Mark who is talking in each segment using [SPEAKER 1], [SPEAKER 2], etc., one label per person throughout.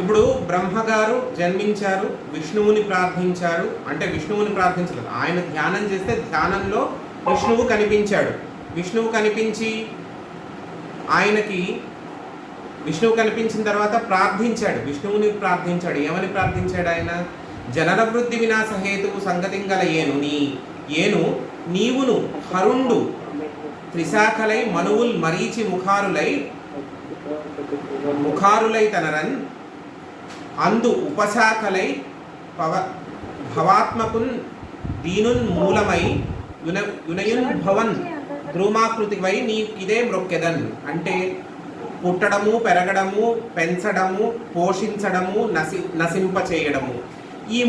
[SPEAKER 1] ఇప్పుడు బ్రహ్మగారు జన్మించారు, విష్ణువుని ప్రార్థించారు. అంటే విష్ణువుని ప్రార్థించలేదు, ఆయన ధ్యానం చేస్తే ధ్యానంలో విష్ణువు కనిపించాడు. విష్ణువు కనిపించి ఆయనకి విష్ణువు కనిపించిన తర్వాత ప్రార్థించాడు, విష్ణువుని ప్రార్థించాడు. ఏమని ప్రార్థించాడు ఆయన? జనన వృద్ధి వినాశ హేతువు సంగతింగల ఏను నీవును హరుండు త్రిశాఖలై మనువుల్ మరీచి ముఖారులై తనరన్ అందు ఉపశాఖలై భవాత్మకున్ దీనున్ మూలమై యునయున్ భవన్ ధ్రుమాకృతివై నీ ఇదే మ్రొక్కెదన్. అంటే పుట్టడము, పెరగడము, పెంచడము, పోషించడము, నశింపచేయడము, ఈ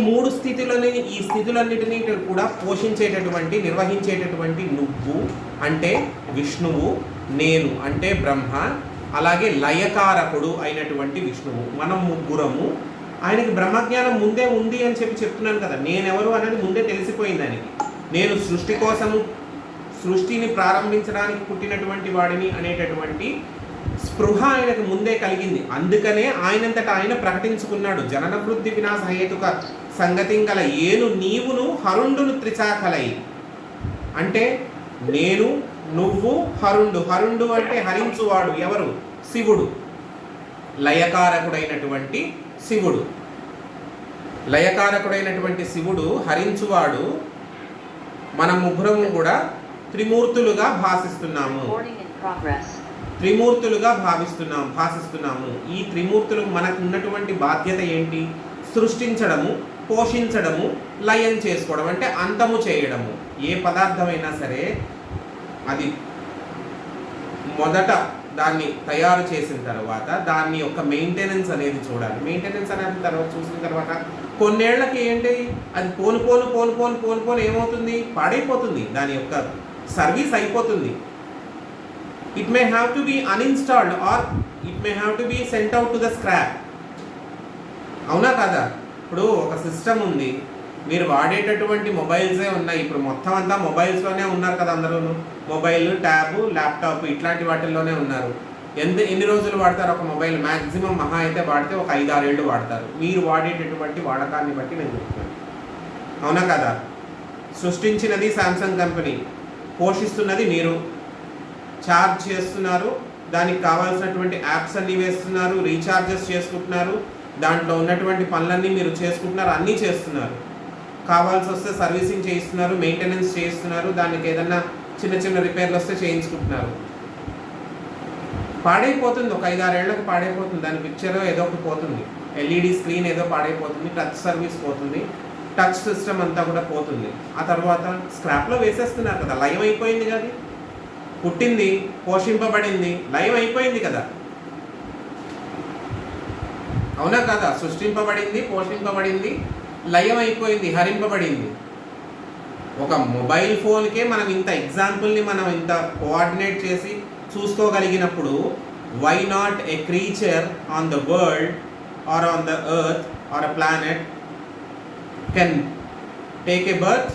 [SPEAKER 1] ఈ స్థితులన్నిటినీ కూడా పోషించేటటువంటి, నిర్వహించేటటువంటి నువ్వు అంటే విష్ణువు, నేను అంటే బ్రహ్మ, అలాగే లయకారకుడు అయినటువంటి విష్ణువు. మనం ముగ్గురము. ఆయనకి బ్రహ్మజ్ఞానం ముందే ఉంది అని చెప్తున్నాను కదా. నేనెవరు అనేది ముందే తెలిసిపోయింది ఆయనకి. నేను సృష్టి కోసము, సృష్టిని ప్రారంభించడానికి పుట్టినటువంటి వాడిని అనేటటువంటి స్పృహ ఆయనకు ముందే కలిగింది. అందుకనే ఆయనంతటా ఆయన ప్రకటించుకున్నాడు, జనన వృద్ధి వినాశ హేతుక సంగతింగల ఏను నీవును హరుండును త్రిశాఖలై. అంటే నేను, నువ్వు, హరుండు. హరుండు అంటే హరించువాడు. ఎవరు? శివుడు. లయకారకుడైనటువంటి శివుడు. లయకారకుడైనటువంటి శివుడు హరించువాడు. మన ముగ్గురము కూడా త్రిమూర్తులుగా భాషిస్తున్నాము. త్రిమూర్తులుగా భాషిస్తున్నాము. ఈ త్రిమూర్తులు మనకు ఉన్నటువంటి బాధ్యత ఏంటి? సృష్టించడము, పోషించడము, లయం చేసుకోవడం, అంటే అంతము చేయడము. ఏ పదార్థమైనా సరే అది మొదట దాన్ని తయారు చేసిన తర్వాత దాన్ని యొక్క మెయింటెనెన్స్ అనేది చూడాలి. మెయింటెనెన్స్ అనేది తర్వాత చూసిన తర్వాత కొన్నేళ్లకి ఏంటి, అది పోను ఏమవుతుంది? పాడైపోతుంది. దాని యొక్క సర్వీస్ అయిపోతుంది. It may have to be uninstalled or it may have to be sent out to the scrap. అవునా కదా? ఇప్పుడు ఒక సిస్టమ్ ఉంది, మీరు వాడేటటువంటి మొబైల్సే ఉన్నాయి. ఇప్పుడు మొత్తం అంతా మొబైల్స్లోనే ఉన్నారు కదా అందరూ. మొబైల్, ట్యాబ్, ల్యాప్టాప్ ఇట్లాంటి వాటిల్లోనే ఉన్నారు. ఎన్ని రోజులు వాడతారు ఒక మొబైల్? మ్యాక్సిమం మహా అయితే వాడితే ఒక 5-6 ఏళ్ళు వాడతారు. మీరు వాడేటటువంటి వాడకాన్ని బట్టి నేను చెప్తున్నాను. అవునా కదా? సృష్టించినది శాంసంగ్ కంపెనీ, పోషిస్తున్నది మీరు. ఛార్జ్ చేస్తున్నారు, దానికి కావాల్సినటువంటి యాప్స్ అన్నీ వేస్తున్నారు, రీఛార్జెస్ చేసుకుంటున్నారు, దాంట్లో ఉన్నటువంటి పనులన్నీ మీరు చేసుకుంటున్నారు, అన్నీ చేస్తున్నారు. కావాల్సి వస్తే సర్వీసింగ్ చేయిస్తున్నారు, మెయింటెనెన్స్ చేయిస్తున్నారు, దానికి ఏదన్నా చిన్న రిపేర్లు వస్తే చేయించుకుంటున్నారు. పాడైపోతుంది, ఒక 5-6 ఏళ్ళకి పాడైపోతుంది. దాని పిక్చర్ ఏదో ఒకటి పోతుంది, ఎల్ఈడి స్క్రీన్ ఏదో పాడైపోతుంది, టచ్ సర్వీస్ పోతుంది, టచ్ సిస్టమ్ అంతా కూడా పోతుంది. ఆ తర్వాత స్క్రాప్లో వేసేస్తున్నారు కదా. లయం అయిపోయింది కదా, పుట్టింది, పోషింపబడింది, లయం అయిపోయింది కదా. అవునా కదా? సృష్టింపబడింది, పోషింపబడింది, లయం అయిపోయింది, హరింపబడింది. ఒక మొబైల్ ఫోన్కే మనం ఇంత ఎగ్జాంపుల్ని మనం ఇంత కోఆర్డినేట్ చేసి చూసుకోగలిగినప్పుడు why not a creature on the world or on the earth or a planet can take a birth,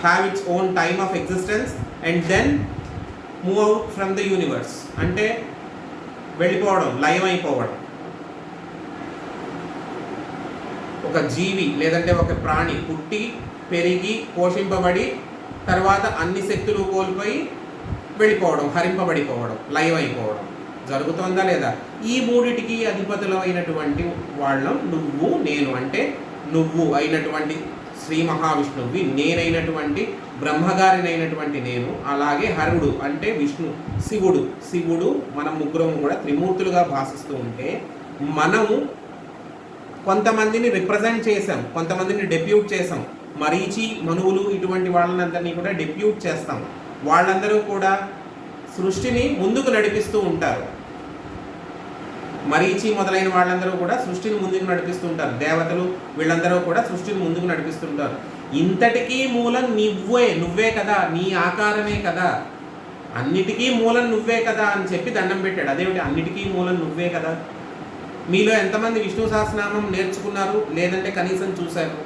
[SPEAKER 1] have its own time of existence and then move out from the universe. అంటే వెళ్ళిపోవడం, లయం అయిపోవడం. ఒక జీవి లేదంటే ఒక ప్రాణి పుట్టి, పెరిగి, పోషింపబడి తర్వాత అన్ని శక్తులు కోల్పోయి వెళ్ళిపోవడం, హరింపబడిపోవడం, లయం అయిపోవడం జరుగుతుందా లేదా? ఈ మూడిటికి అధిపతులు అయినటువంటి వాళ్ళం నువ్వు, నేను. అంటే నువ్వు అయినటువంటి శ్రీ మహావిష్ణువి, నేనైనటువంటి బ్రహ్మగారినైనటువంటి నేను, అలాగే హరుడు అంటే విష్ణు, శివుడు మనం ముగ్గురం కూడా త్రిమూర్తులుగా భాషిస్తూ ఉంటే మనము కొంతమందిని రిప్రజెంట్ చేసాం, కొంతమందిని డెప్యూట్ చేసాం. మరీచి, మనువులు ఇటువంటి వాళ్ళందరినీ కూడా డెప్యూట్ చేస్తాం. వాళ్ళందరూ కూడా సృష్టిని ముందుకు నడిపిస్తూ ఉంటారు. మరీచి మొదలైన వాళ్ళందరూ కూడా సృష్టిని ముందుకు నడిపిస్తూ ఉంటారు. దేవతలు వీళ్ళందరూ కూడా సృష్టిని ముందుకు నడిపిస్తుంటారు. ఇంతటికీ మూలం నువ్వే కదా, నీ ఆకారమే కదా, అన్నిటికీ మూలం నువ్వే కదా అని చెప్పి దండం పెట్టాడు. అదేమిటి అన్నిటికీ మూలం నువ్వే కదా? మీలో ఎంతమంది విష్ణు సహస్రనామం నేర్చుకున్నారు, లేదంటే కనీసం చూశారు?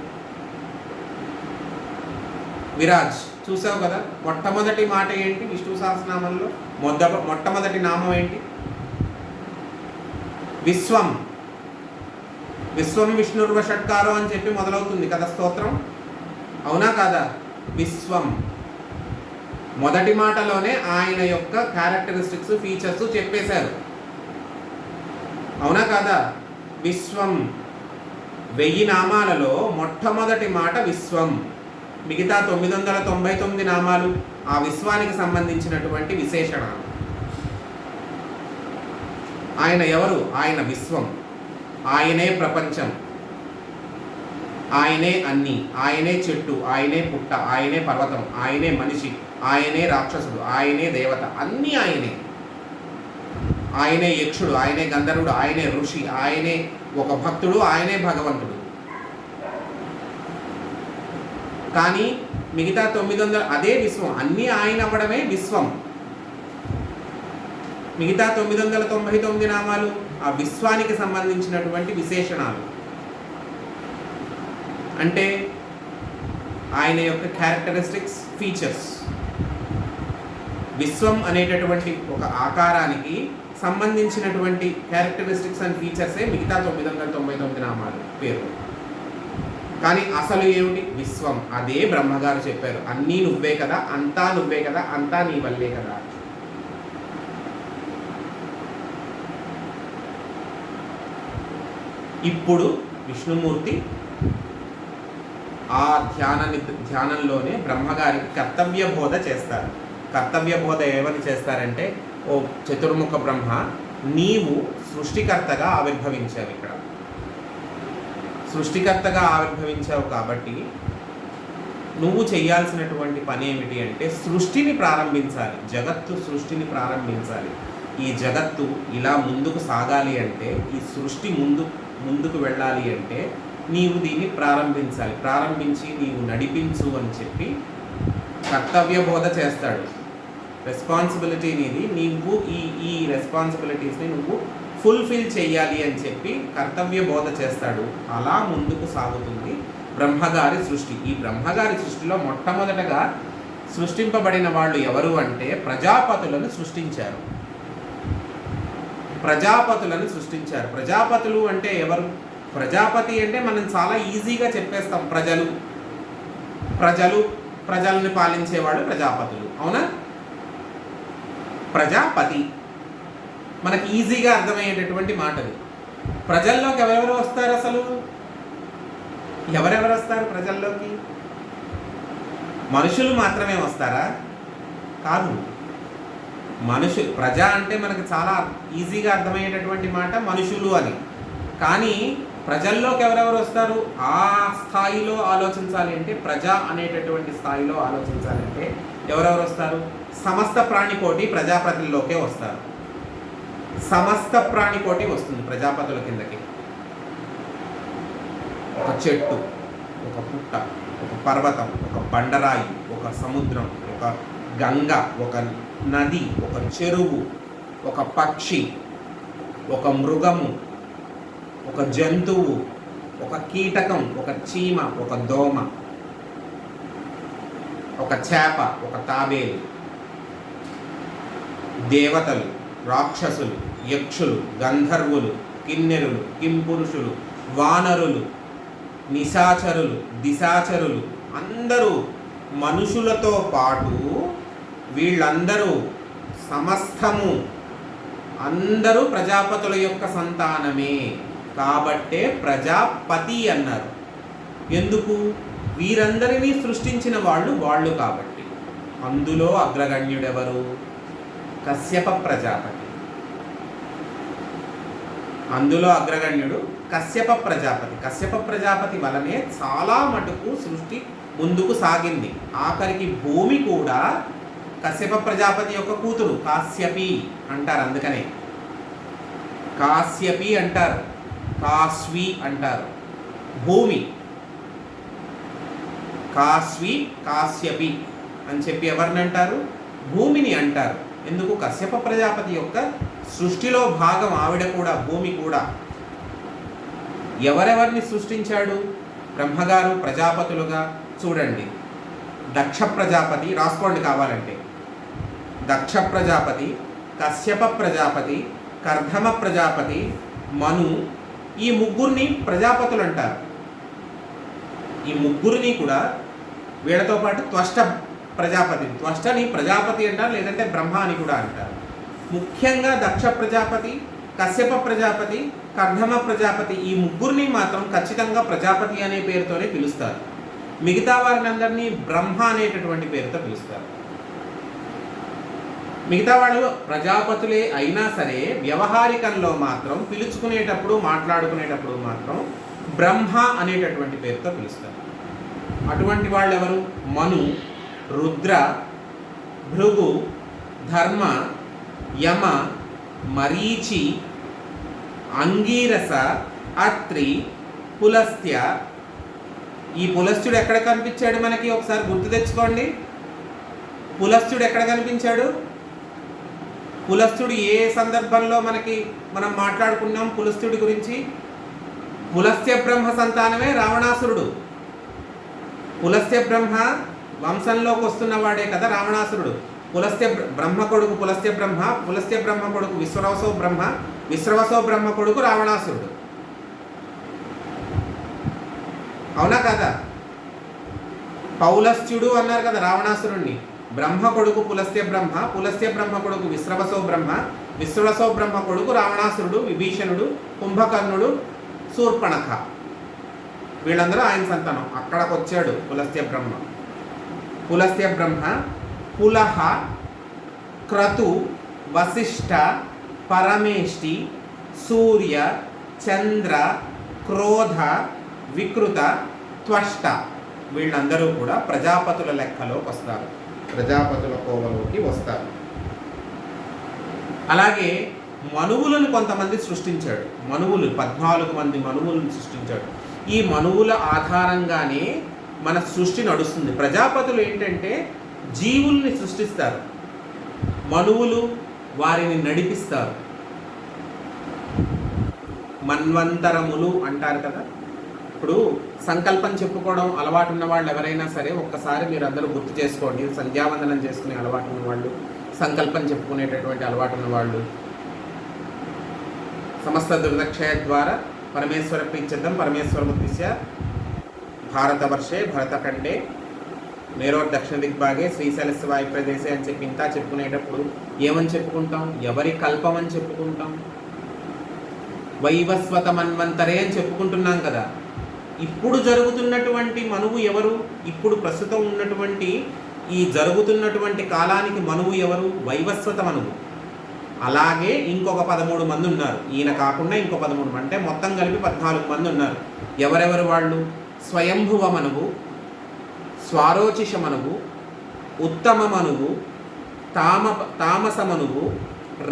[SPEAKER 1] విరాజ్ చూసావు కదా, మొట్టమొదటి మాట ఏంటి విష్ణు సహస్రనామంలో? మొట్టమొదటి నామం ఏంటి? విశ్వం. విశ్వం విష్ణుర్వ షట్కారం అని చెప్పి మొదలవుతుంది కదా స్తోత్రం, అవునా కాదా? విశ్వం మొదటి మాటలోనే ఆయన యొక్క క్యారెక్టరిస్టిక్స్ ఫీచర్స్ చెప్పేశారు, అవునా కాదా? విశ్వం 1000 నామాలలో మొట్టమొదటి మాట విశ్వం. మిగతా 999 నామాలు ఆ విశ్వానికి సంబంధించినటువంటి విశేషణాలు. ఆయన ఎవరు? ఆయన విశ్వం, ఆయనే ప్రపంచం, ఆయనే అన్ని, ఆయనే చెట్టు, ఆయనే పుట్ట, ఆయనే పర్వతం, ఆయనే మనిషి, ఆయనే రాక్షసుడు, ఆయనే దేవత, అన్నీ ఆయనే. ఆయనే యక్షుడు, ఆయనే గంధర్వుడు, ఆయనే ఋషి, ఆయనే ఒక భక్తుడు, ఆయనే భగవంతుడు. కానీ మిగతా 900 అదే విశ్వం, అన్నీ ఆయన అవ్వడమే విశ్వం. మిగతా 999 నామాలు ఆ విశ్వానికి సంబంధించినటువంటి విశేషణాలు. అంటే ఆయన యొక్క క్యారెక్టరిస్టిక్స్, ఫీచర్స్. విశ్వం అనేటటువంటి ఒక ఆకారానికి సంబంధించినటువంటి క్యారెక్టరిస్టిక్స్ అండ్ ఫీచర్సే మిగతా 999 నామాలు పేరు. కానీ అసలు ఏమిటి? విశ్వం. అదే బ్రహ్మగారు చెప్పారు, అన్నీ నువ్వే కదా, అంతా నువ్వే కదా, అంతా నీ వల్లే కదా. ఇప్పుడు విష్ణుమూర్తి ఆ ధ్యానంలోనే బ్రహ్మగారికి కర్తవ్య బోధ చేస్తారు. కర్తవ్య బోధ ఏమని చేస్తారంటే, ఓ చతుర్ముఖ బ్రహ్మ, నీవు సృష్టికర్తగా ఆవిర్భవించావు. ఇక్కడ సృష్టికర్తగా ఆవిర్భవించావు కాబట్టి నువ్వు చేయాల్సినటువంటి పని ఏమిటి అంటే సృష్టిని ప్రారంభించాలి. జగత్తు సృష్టిని ప్రారంభించాలి. ఈ జగత్తు ఇలా ముందుకు సాగాలి అంటే, ఈ సృష్టి ముందుకు వెళ్ళాలి అంటే నీవు దీన్ని ప్రారంభించాలి. ప్రారంభించి నీవు నడిపించు అని చెప్పి కర్తవ్య బోధ చేస్తాడు. రెస్పాన్సిబిలిటీ నీది, నీవు ఈ రెస్పాన్సిబిలిటీస్ని నువ్వు ఫుల్ఫిల్ చేయాలి అని చెప్పి కర్తవ్య బోధ చేస్తాడు. అలా ముందుకు సాగుతుంది బ్రహ్మగారి సృష్టి. ఈ బ్రహ్మగారి సృష్టిలో మొట్టమొదటగా సృష్టింపబడిన వాళ్ళు ఎవరు అంటే ప్రజాపతులను సృష్టించారు. ప్రజాపతులు అంటే ఎవరు? ప్రజాపతి అంటే మనం చాలా ఈజీగా చెప్పేస్తాం, ప్రజల్ని పాలించేవాడు ప్రజాపతులు, అవునా? ప్రజాపతి మనకి ఈజీగా అర్థమయ్యేటటువంటి మాటది. ప్రజల్లోకి ఎవరెవరు వస్తారు? అసలు ఎవరెవరు వస్తారు ప్రజల్లోకి? మనుషులు మాత్రమే వస్తారా? కాదు. ప్రజ అంటే మనకు చాలా ఈజీగా అర్థమయ్యేటటువంటి మాట మనుషులు అని. కానీ ప్రజల్లోకి ఎవరెవరు వస్తారు? ఆ స్థాయిలో ఆలోచించాలి అంటే, ప్రజ అనేటటువంటి స్థాయిలో ఆలోచించాలంటే ఎవరెవరు వస్తారు? సమస్త ప్రాణికోటి ప్రజాపతుల్లోకే వస్తారు. సమస్త ప్రాణికోటి వస్తుంది ప్రజాపతుల కిందకి. ఒక చెట్టు, ఒక పుట్ట, ఒక పర్వతం, ఒక బండరాయి, ఒక సముద్రం, ఒక గంగ, ఒక నది, ఒక చెరువు, ఒక పక్షి, ఒక మృగము, ఒక జంతువు, ఒక కీటకం, ఒక చీమ, ఒక దోమ, ఒక చేప, ఒక తాబేలు, దేవతలు, రాక్షసులు, యక్షులు, గంధర్వులు, కిన్నెరులు, కింపురుషులు, వానరులు, నిశాచరులు, దిశాచరులు, అందరూ మనుషులతో పాటు వీళ్ళందరూ సమస్తము అందరూ ప్రజాపతుల యొక్క సంతానమే. కాబట్టే ప్రజాపతి అన్నారు. ఎందుకు? వీరందరినీ సృష్టించిన వాళ్ళు కాబట్టి. అందులో అగ్రగణ్యుడెవరు? కశ్యప ప్రజాపతి. అందులో అగ్రగణ్యుడు కశ్యప ప్రజాపతి. కశ్యప ప్రజాపతి వలనే చాలా మటుకు సృష్టి ముందుకు సాగింది. ఆఖరికి భూమి కూడా కశ్యప ప్రజాపతి యొక్క కూతురు, కాశ్యపి అంటారు. అందుకనే కాశ్యపి అంటారు, కాశ్వి అంటారు. భూమి కాశ్వి, కాశ్యపి అని చెప్పి ఎవరిని అంటారు? భూమిని అంటారు. ఎందుకు? కశ్యప ప్రజాపతి యొక్క సృష్టిలో భాగం ఆవిడ కూడా, భూమి కూడా. ఎవరెవరిని సృష్టించాడు బ్రహ్మగారు ప్రజాపతులుగా? చూడండి, దక్ష ప్రజాపతి, రాసుకోండి కావాలంటే. దక్ష ప్రజాపతి, కశ్యప ప్రజాపతి, కర్ధమ ప్రజాపతి, మను, ఈ ముగ్గురిని ప్రజాపతులు అంటారు. ఈ ముగ్గురిని కూడా వీళ్ళతో పాటు త్వష్ట ప్రజాపతి, త్వష్టని ప్రజాపతి అంటారు, లేదంటే బ్రహ్మ అని కూడా అంటారు. ముఖ్యంగా దక్ష ప్రజాపతి, కశ్యప ప్రజాపతి, కర్ధమ ప్రజాపతి ఈ ముగ్గురిని మాత్రం ఖచ్చితంగా ప్రజాపతి అనే పేరుతోనే పిలుస్తారు. మిగతా వారిని అందరినీ బ్రహ్మ అనేటటువంటి పేరుతో పిలుస్తారు. మిగతా వాళ్ళు ప్రజాపతులే అయినా సరే వ్యవహారికంలో మాత్రం పిలుచుకునేటప్పుడు మాట్లాడుకునేటప్పుడు మాత్రం బ్రహ్మ అనేటటువంటి పేరుతో పిలుస్తారు. అటువంటి వాళ్ళు ఎవరు? మను, రుద్ర, భృగు, ధర్మ, యమ, మరీచి, అంగీరస, అత్రి, పులస్త్య. ఈ పులస్త్యుడు ఎక్కడ కనిపించాడు మనకి? ఒకసారి గుర్తు తెచ్చుకోండి. పులస్త్యుడు ఎక్కడ కనిపించాడు? పులస్త్యుడు ఏ సందర్భంలో మనం మాట్లాడుకున్నాం పులస్త్యుడి గురించి? పులస్త్య బ్రహ్మ సంతానమే రావణాసురుడు. పులస్త్య బ్రహ్మ వంశంలోకి వస్తున్న వాడే కదా రావణాసురుడు. పులస్త్య బ్రహ్మ కొడుకు పులస్త్య బ్రహ్మ, పులస్త్య బ్రహ్మ కొడుకు విశ్రవసో బ్రహ్మ, విశ్రవసో బ్రహ్మ కొడుకు రావణాసురుడు. అవునా కదా? పౌలస్త్యుడు అన్నారు కదా రావణాసురుణ్ణి. బ్రహ్మ కొడుకు పులస్త్య బ్రహ్మ, పులస్త్య బ్రహ్మ కొడుకు విశ్రవసో బ్రహ్మ, విశ్రవసో బ్రహ్మ కొడుకు రావణాసురుడు, విభీషణుడు, కుంభకర్ణుడు, శూర్పణఖ. వీళ్ళందరూ ఆయన సంతానం. అక్కడికి వచ్చాడు పులస్త్య బ్రహ్మ. పులస్త్య బ్రహ్మ పులహ, క్రతు, వశిష్ఠ, పరమేష్టి, సూర్య, చంద్ర, క్రోధ, వికృత, త్వష్ట వీళ్ళందరూ కూడా ప్రజాపతుల లెక్కలోకి వస్తారు, ప్రజాపతుల కోవలోకి వస్తారు. అలాగే మనువులను కొంతమంది సృష్టించాడు. మనువులు 14 మంది మనువులను సృష్టించాడు. ఈ మనువుల ఆధారంగానే మన సృష్టి నడుస్తుంది. ప్రజాపతులు ఏంటంటే జీవుల్ని సృష్టిస్తారు, మనువులు వారిని నడిపిస్తారు. మన్వంతరములు అంటారు కదా. ఇప్పుడు సంకల్పం చెప్పుకోవడం అలవాటు ఉన్న వాళ్ళు ఎవరైనా సరే ఒక్కసారి మీరు అందరూ గుర్తు చేసుకోండి. సంధ్యావందనం చేసుకునే అలవాటు ఉన్న వాళ్ళు, సంకల్పం చెప్పుకునేటటువంటి అలవాటు ఉన్న వాళ్ళు, సమస్త దుర్దక్షయ ద్వారా పరమేశ్వర ప్రీత్యర్థం పరమేశ్వరముద్దిశ్య భారతవర్షే భరతఖండే మేరోర్ దక్షిణ దిగ్భాగే శ్రీశైలస్య వాయు ప్రదేశే అని చెప్పి ఇంత చెప్పుకునేటప్పుడు ఏమని చెప్పుకుంటాం? ఎవరి కల్పం అని చెప్పుకుంటాం? వైవస్వత మన్వంతరే అని చెప్పుకుంటున్నాం కదా. ఇప్పుడు జరుగుతున్నటువంటి మనువు ఎవరు? ఇప్పుడు ప్రస్తుతం ఉన్నటువంటి ఈ జరుగుతున్నటువంటి కాలానికి మనువు ఎవరు? వైవస్వత మనువు. అలాగే ఇంకొక 13 మంది ఉన్నారు. ఈయన కాకుండా ఇంకో 13 అంటే మొత్తం కలిపి 14 మంది ఉన్నారు. ఎవరెవరు వాళ్ళు? స్వయంభువ మనువు, స్వారోచిష మనువు, ఉత్తమ మనువు, తామస మనువు,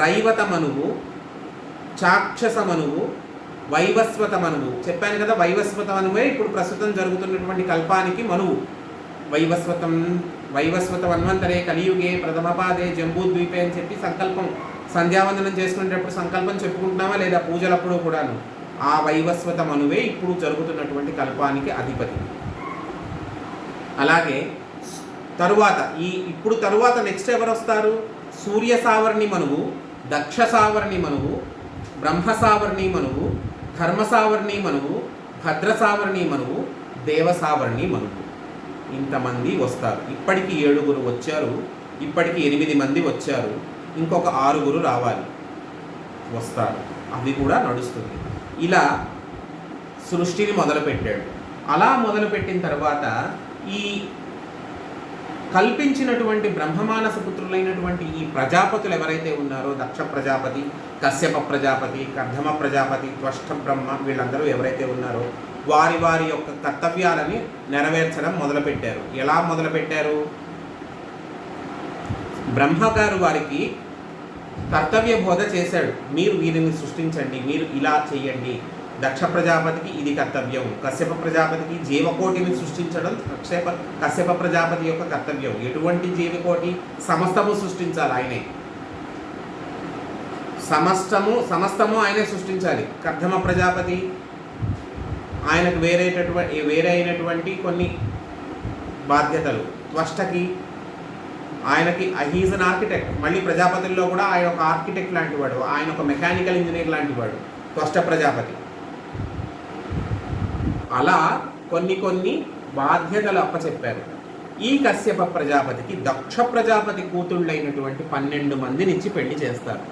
[SPEAKER 1] రైవత మనువు, చాక్షస మనువు, వైవస్వత మనువు. చెప్పాను కదా, వైవస్వత మనువే ఇప్పుడు ప్రస్తుతం జరుగుతున్నటువంటి కల్పానికి మనువు. వైవస్వత మన్వంతరే కలియుగే ప్రథమపాదే జంబూద్వీపే అని చెప్పి సంకల్పం సంధ్యావందనం చేసుకునేటప్పుడు సంకల్పం చెప్పుకుంటున్నామా లేదా? పూజలప్పుడు కూడాను ఆ వైవస్వత మనువే ఇప్పుడు జరుగుతున్నటువంటి కల్పానికి అధిపతి. అలాగే తరువాత నెక్స్ట్ ఎవరు వస్తారు? సూర్య సావర్ణి మనువు, దక్ష సావర్ణి మనువు, బ్రహ్మ సావర్ణి మనువు, ధర్మ సావర్ణి మనువు, భద్ర సావర్ణి మనువు, దేవ సావర్ణి మనువు. ఇంతమంది వస్తారు. ఇప్పటికి 7 వచ్చారు, ఇప్పటికి 8 మంది వచ్చారు, ఇంకొక 6 రావాలి, వస్తారు. అది కూడా నడుస్తుంది. ఇలా సృష్టిని మొదలుపెట్టాడు. అలా మొదలుపెట్టిన తర్వాత ఈ కల్పించినటువంటి బ్రహ్మమానస పుత్రులైనటువంటి ఈ ప్రజాపతులు ఎవరైతే ఉన్నారో, దక్ష ప్రజాపతి, కశ్యప ప్రజాపతి, కర్ధమ ప్రజాపతి, త్వష్ట బ్రహ్మ, వీళ్ళందరూ ఎవరైతే ఉన్నారో వారి వారి యొక్క కర్తవ్యాలని నెరవేర్చడం మొదలుపెట్టారు. ఎలా మొదలుపెట్టారు? బ్రహ్మగారు వారికి కర్తవ్య బోధ చేశాడు. మీరు వీరిని సృష్టించండి, మీరు ఇలా చేయండి. దక్ష ప్రజాపతికి ఇది కర్తవ్యం, కశ్యప ప్రజాపతికి జీవకోటిని సృష్టించడం కశ్యప ప్రజాపతి యొక్క కర్తవ్యం. ఎటువంటి జీవకోటి? సమస్తము సృష్టించాలి ఆయనే. సమస్తము ఆయనే సృష్టించాలి. కర్ధమ ప్రజాపతి ఆయనకు వేరే అయినటువంటి కొన్ని బాధ్యతలు. త్వష్టకి ఆయనకి హీజ్ అన్ ఆర్కిటెక్ట్. మళ్ళీ ప్రజాపతుల్లో కూడా ఆయన ఒక ఆర్కిటెక్ట్ లాంటి వాడు, ఆయన ఒక మెకానికల్ ఇంజనీర్ లాంటి వాడు త్వష్ట ప్రజాపతి. అలా కొన్ని కొన్ని బాధ్యతలు అప్పచెప్పారు. ఈ కశ్యప ప్రజాపతికి దక్ష ప్రజాపతి కూతుళ్ళైనటువంటి 12 మందిని ఇచ్చి పెళ్లి చేస్తారు.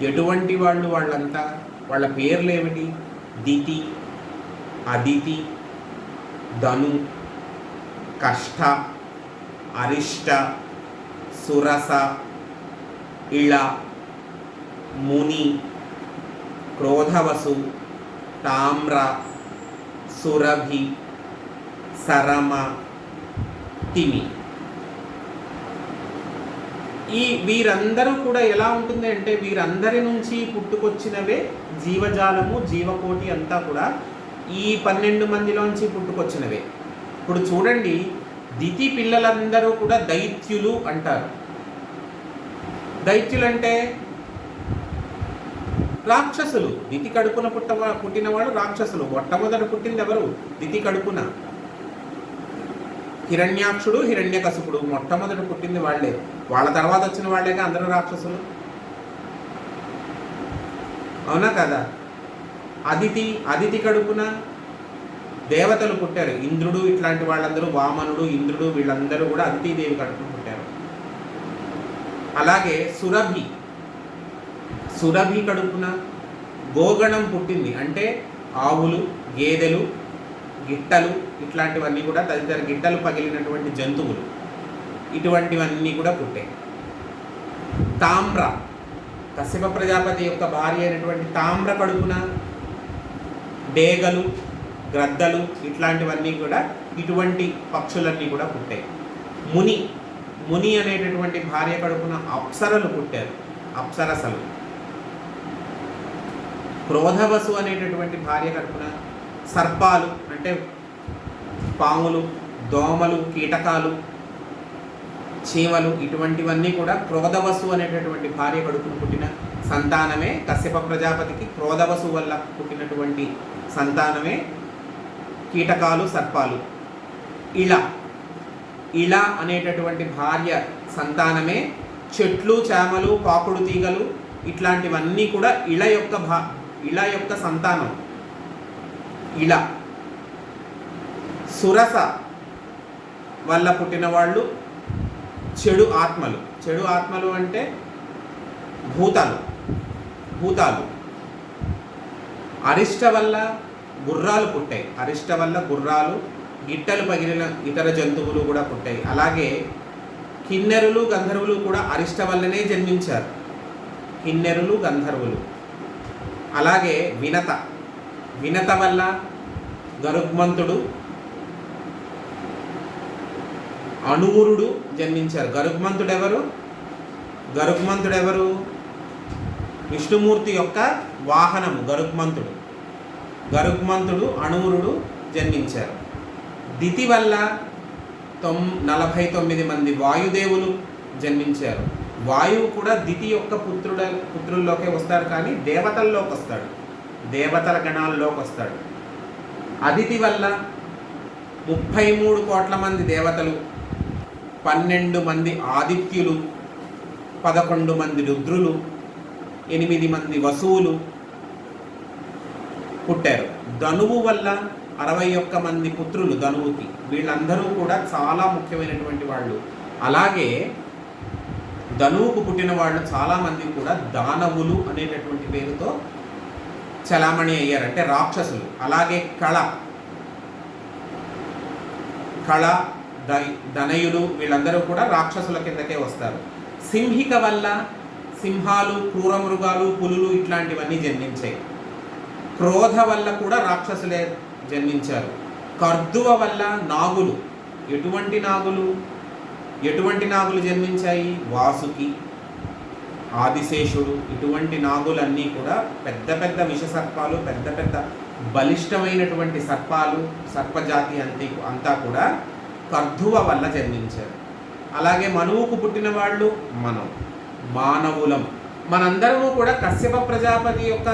[SPEAKER 1] ఎటువంటి వాళ్ళు వాళ్ళంతా? వాళ్ళ పేర్లు ఏమిటి? దితి, అదితి, ధను, కష్ట, అరిష్ట, సురస, ఇళ, ముని, క్రోధవసు, తామ్ర, సురభి, సరమ, తిమి. వీరందరూ కూడా ఎలా ఉంటుంది అంటే వీరందరి నుంచి పుట్టుకొచ్చినవే జీవజాలము, జీవకోటి అంతా కూడా ఈ 12 మందిలోంచి పుట్టుకొచ్చినవే. ఇప్పుడు చూడండి, దితి పిల్లలందరూ కూడా దైత్యులు అంటారు. దైత్యులు అంటే రాక్షసులు. దితి కడుపున పుట్టినవాడు రాక్షసులు. మొట్టమొదట పుట్టింది ఎవరు? దితి కడుపున. హిరణ్యాక్షుడు, హిరణ్యకశిపుడు మొట్టమొదట పుట్టింది వాళ్ళే. వాళ్ళ తర్వాత వచ్చిన వాళ్ళేగా అందరూ రాక్షసులు. అవునా కదా? అదితి కడుపున దేవతలు పుట్టారు. ఇంద్రుడు ఇట్లాంటి వాళ్ళందరూ, వామనుడు, ఇంద్రుడు వీళ్ళందరూ కూడా అదితిదేవి కడుపున పుట్టారు. అలాగే సురభి కడుపున గోగణం పుట్టింది. అంటే ఆవులు, గేదెలు, గిట్టలు ఇట్లాంటివన్నీ కూడా తదితర గిట్టలు పగిలినటువంటి జంతువులు ఇటువంటివన్నీ కూడా పుట్టాయి. తామ్ర, కశ్యప ప్రజాపతి యొక్క భార్య అయినటువంటి తామ్ర కడుపున డేగలు, గ్రద్దలు ఇట్లాంటివన్నీ కూడా, ఇటువంటి పక్షులన్నీ కూడా పుట్టాయి. ముని అనేటటువంటి భార్య కడుపున అప్సరలు పుట్టారు, అప్సరసలు. క్రోధవసు అనేటటువంటి భార్య కడుపున సర్పాలు, అంటే పాములు, దోమలు, కీటకాలు, చీమలు ఇటువంటివన్నీ కూడా క్రోధవసు అనేటటువంటి భార్య కడుపున పుట్టిన సంతానమే. కశ్యప ప్రజాపతికి క్రోధవసు వల్ల పుట్టినటువంటి సంతానమే కీటకాలు, సర్పాలు. ఇళ అనేటటువంటి భార్య సంతానమే చెట్లు, చేమలు, పాకుడు తీగలు ఇట్లాంటివన్నీ కూడా ఇళ యొక్క సంతానం. ఇళ. సురస వల్ల పుట్టిన వాళ్ళు చెడు ఆత్మలు అంటే భూతాలు. అరిష్ట వల్ల గుర్రాలు పుట్టాయి. అరిష్ట వల్ల గుర్రాలు, గిట్టలు పగిలిన ఇతర జంతువులు కూడా పుట్టాయి. అలాగే కిన్నెరులు, గంధర్వులు కూడా అరిష్ట వల్లనే జన్మించారు. కిన్నెరులు, గంధర్వులు. అలాగే వినత వల్ల గరుగ్మంతుడు, అణువురుడు జన్మించారు. గరుగ్మంతుడెవరు? విష్ణుమూర్తి యొక్క వాహనము గరుగ్మంతుడు, అణువురుడు జన్మించారు. దితి వల్ల 49 మంది వాయుదేవులు జన్మించారు. వాయువు కూడా దితి యొక్క పుత్రుల్లోకే వస్తాడు, కానీ దేవతల్లోకి వస్తాడు, దేవతల గణాల్లోకి వస్తాడు. అదితి వల్ల 33 కోట్ల మంది దేవతలు, 12 మంది ఆదిత్యులు, 11 మంది రుద్రులు, 8 మంది వసువులు పుట్టారు. ధనువు వల్ల 61 మంది పుత్రులు ధనువుకి. వీళ్ళందరూ కూడా చాలా ముఖ్యమైనటువంటి వాళ్ళు. అలాగే ధనువుకు పుట్టిన వాళ్ళు చాలామంది కూడా దానవులు అనేటటువంటి పేరుతో చలామణి అయ్యారు, అంటే రాక్షసులు. అలాగే కళ, ధనయులు వీళ్ళందరూ కూడా రాక్షసుల కిందకే వస్తారు. సింహిక వల్ల సింహాలు, క్రూర మృగాలు, పులులు ఇట్లాంటివన్నీ జన్మించాయి. క్రోధ వల్ల కూడా రాక్షసులే జన్మించారు. కర్దువ వల్ల నాగులు. ఎటువంటి నాగులు జన్మించాయి? వాసుకి, ఆదిశేషుడు ఇటువంటి నాగులన్నీ కూడా పెద్ద పెద్ద విషసర్పాలు, పెద్ద పెద్ద బలిష్టమైనటువంటి సర్పాలు, సర్పజాతి అంతా కూడా కర్దువ వల్ల జన్మించారు. అలాగే మనువుకు పుట్టిన వాళ్ళు మానవులం. మనందరము కూడా కశ్యప ప్రజాపతి యొక్క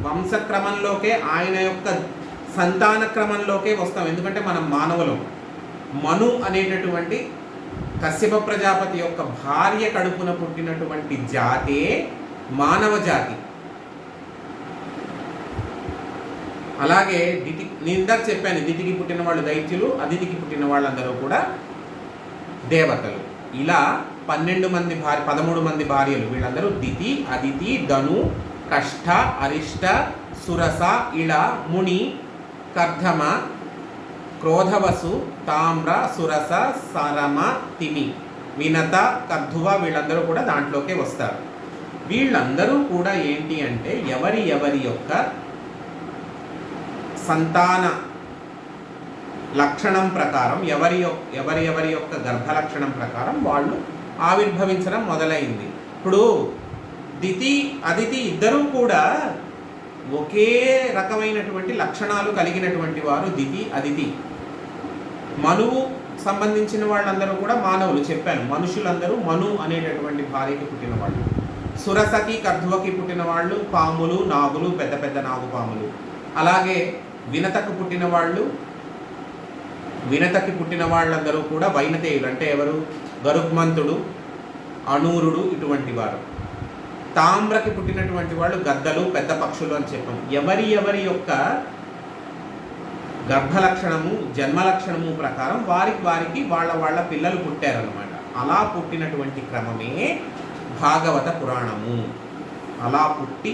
[SPEAKER 1] వంశక్రమంలోకే, ఆయన యొక్క సంతాన క్రమంలోకే వస్తాం. ఎందుకంటే మనం మానవులం. మను అనేటటువంటి కశ్యప ప్రజాపతి యొక్క భార్య కడుపున పుట్టినటువంటి జాతే మానవ జాతి. అలాగే నేను ఇందాక చెప్పాను, దితికి పుట్టిన వాళ్ళు దైత్యులు, అదితికి పుట్టిన వాళ్ళందరూ కూడా దేవతలు. ఇలా 13 మంది భార్యలు. వీళ్ళందరూ దితి, అదితి, ధను, కష్ట, అరిష్ట, సురస, ఇళ, ముని, కర్ధమ, క్రోధవసు, తామ్ర, సురస, సరమ, తిమి, వినత, కర్ధువ వీళ్ళందరూ కూడా దాంట్లోకే వస్తారు. వీళ్ళందరూ కూడా ఏంటి అంటే ఎవరి యొక్క సంతాన లక్షణం ప్రకారం, ఎవరి యొక్క గర్భ లక్షణం ప్రకారం వాళ్ళు ఆవిర్భవించడం మొదలైంది. ఇప్పుడు దితి, అదితి ఇద్దరూ కూడా ఒకే రకమైనటువంటి లక్షణాలు కలిగినటువంటి వారు దితి, అదితి. మనువు సంబంధించిన వాళ్ళందరూ కూడా మానవులు చెప్పాను, మనుషులందరూ మను అనేటటువంటి భార్యకి పుట్టిన వాళ్ళు. సురసకి, కర్ధువకి పుట్టిన వాళ్ళు పాములు, నాగులు, పెద్ద పెద్ద నాగుపాములు. అలాగే వినతకు పుట్టిన వాళ్ళందరూ కూడా వైనతేయులు. అంటే ఎవరు? గరుగ్మంతుడు, అనూరుడు ఇటువంటి వారు. తామ్రకి పుట్టినటువంటి వాళ్ళు గద్దలు, పెద్ద పక్షులు అని చెప్పాం. ఎవరి యొక్క గర్భలక్షణము, జన్మలక్షణము ప్రకారం వారికి వాళ్ళ పిల్లలు పుట్టారనమాట. అలా పుట్టినటువంటి క్రమమే భాగవత పురాణము. అలా పుట్టి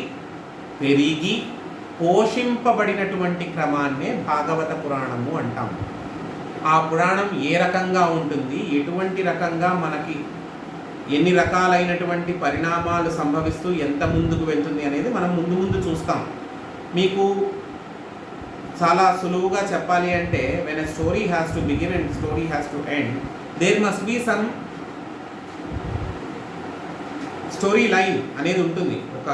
[SPEAKER 1] పెరిగి పోషింపబడినటువంటి క్రమాన్నే భాగవత పురాణము అంటాము. ఆ పురాణం ఏ రకంగా ఉంటుంది, ఎటువంటి రకంగా మనకి ఎన్ని రకాలైనటువంటి పరిణామాలు సంభవిస్తూ ఎంత ముందుకు వెళ్తుంది అనేది మనం ముందు చూస్తాం. మీకు చాలా సులువుగా చెప్పాలి అంటే, when a story has to begin and story has to end, there must be some story line అనేది ఉంటుంది. ఒక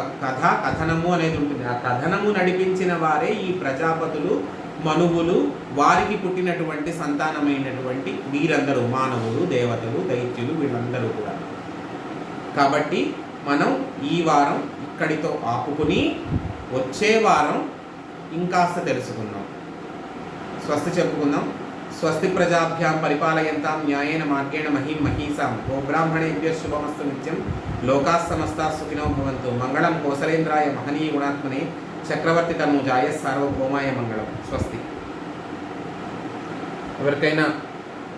[SPEAKER 1] కథనము అనేది ఉంటుంది. ఆ కథనము నడిపించిన వారే ఈ ప్రజాపతులు, మనువులు, వారికి పుట్టినటువంటి సంతానమైనటువంటి వీరందరూ మానవులు, దేవతలు, దైత్యులు వీళ్ళందరూ కూడా. కాబట్టి మనం ఈ వారం ఇక్కడితో ఆపుకుని వచ్చే వారం ఇంకాస్త తెలుసుకుందాం. స్వస్తి చెప్పుకుందాం. స్వస్తి ప్రజాభ్యాం పరిపాలయంతాం న్యాయేన మార్గేణ మహీం మహీసాం. గోబ్రాహ్మణేభ్యః శుభమస్తు నిత్యం. లోకాः సమస్తాः సుఖినో భవంతు. మంగళం కోసలేంద్రాయ మహనీయ గుణాత్మనే చక్రవర్తి తనూజాయ సార్వభౌమాయ మంగళం. స్వస్తి. ఎవరికైనా